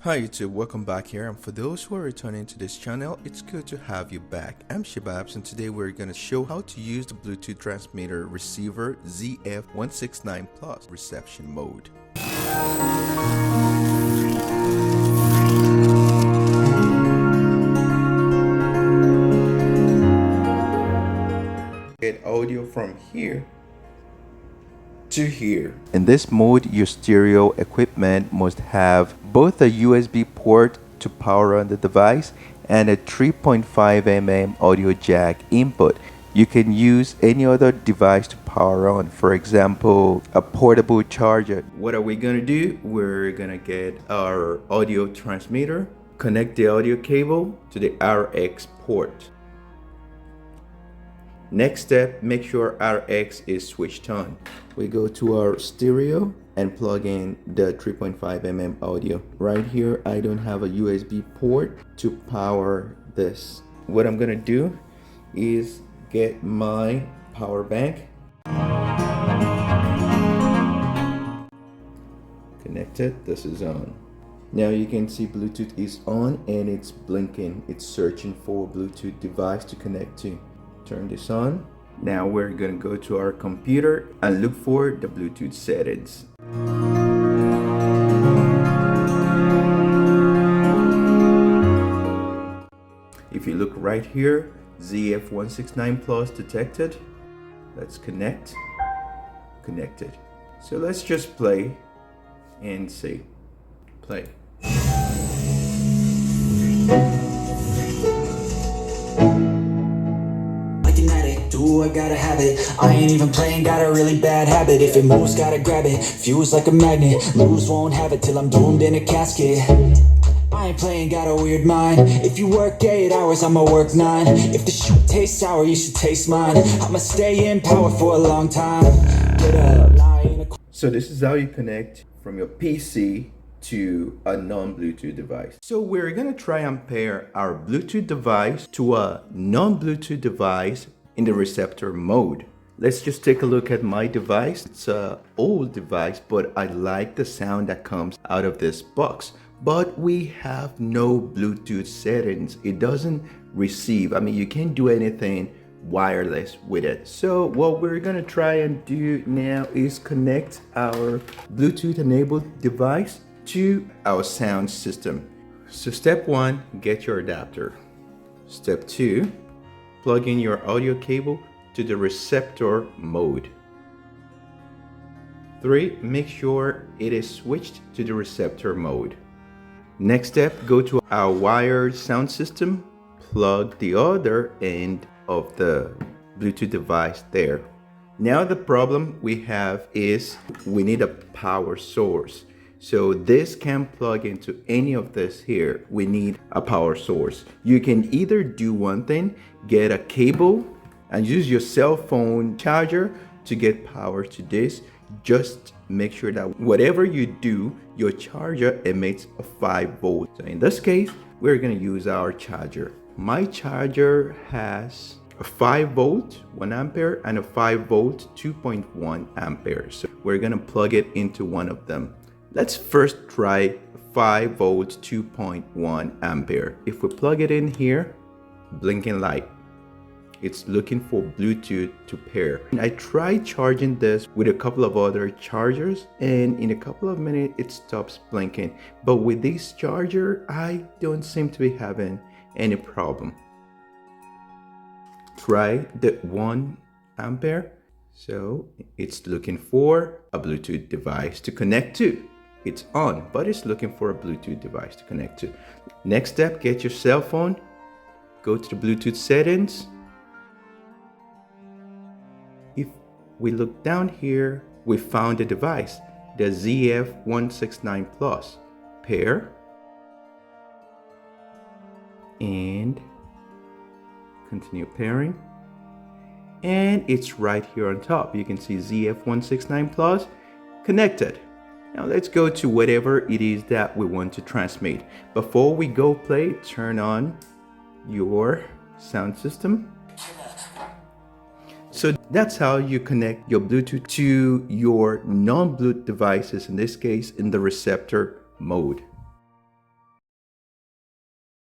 Hi YouTube, welcome back here, and for those who are returning to this channel, it's good to have you back. I'm Shababs, and today we're going to show how to use the Bluetooth transmitter receiver ZF-169PLUS reception mode. Get audio from here to here. In this mode, your stereo equipment must have both a USB port to power on the device and a 3.5 mm audio jack input. You can use any other device to power on, for example, a portable charger. What are we gonna do? We're gonna get our audio transmitter, connect the audio cable to the RX port. Next step, make sure RX is switched on. We go to our stereo and plug in the 3.5 mm audio. Right here, I don't have a USB port to power this. What I'm gonna do is get my power bank. Connected, this is on. Now you can see Bluetooth is on and it's blinking. It's searching for a Bluetooth device to connect to. Turn this on. Now we're gonna go to our computer and look for the Bluetooth settings. If you look right here, ZF-169PLUS detected. Let's connect. Connected. So let's just play and see. Play. I gotta have it. I ain't even playing, got a really bad habit. If it moves, gotta grab it. Fuse like a magnet. Lose, won't have it till I'm doomed in a casket. I ain't playing, got a weird mind. If you work 8 hours, I'ma work 9. If the shoot tastes sour, you should taste mine. I'ma stay in power for a long time. Get up, lie in a... So this is how you connect from your PC to a non-Bluetooth device. So we're gonna try and pair our Bluetooth device to a non-Bluetooth device in the receptor mode. Let's just take a look at my device. It's an old device, but I like the sound that comes out of this box. But we have no Bluetooth settings. It doesn't receive. I mean, you can't do anything wireless with it. So what we're gonna try and do now is connect our Bluetooth enabled device to our sound system. So step 1, get your adapter. Step 2, plug in your audio cable to the receptor mode. 3, make sure it is switched to the receptor mode. Next step, go to our wired sound system, plug the other end of the Bluetooth device there. Now the problem we have is we need a power source. So this can plug into any of this here. We need a power source. You can either do one thing, get a cable and use your cell phone charger to get power to this. Just make sure that whatever you do, your charger emits a 5 volt. So in this case, we're gonna use our charger. My charger has a 5 volt 1 ampere and a 5 volt 2.1 ampere. So we're gonna plug it into one of them. Let's first try 5 volt 2.1 ampere. If we plug it in here, blinking light. It's looking for Bluetooth to pair. I tried charging this with a couple of other chargers and in a couple of minutes it stops blinking. But with this charger, I don't seem to be having any problem. Try the 1 ampere. So it's looking for a Bluetooth device to connect to. It's on, but it's looking for a Bluetooth device to connect to. Next step, get your cell phone, go to the Bluetooth settings. If we look down here, we found the device, the ZF-169PLUS. Pair. And continue pairing. And it's right here on top. You can see ZF-169PLUS connected. Now let's go to whatever it is that we want to transmit. Before we go play, turn on your sound system. So that's how you connect your Bluetooth to your non-Bluetooth devices, in this case in the receptor mode.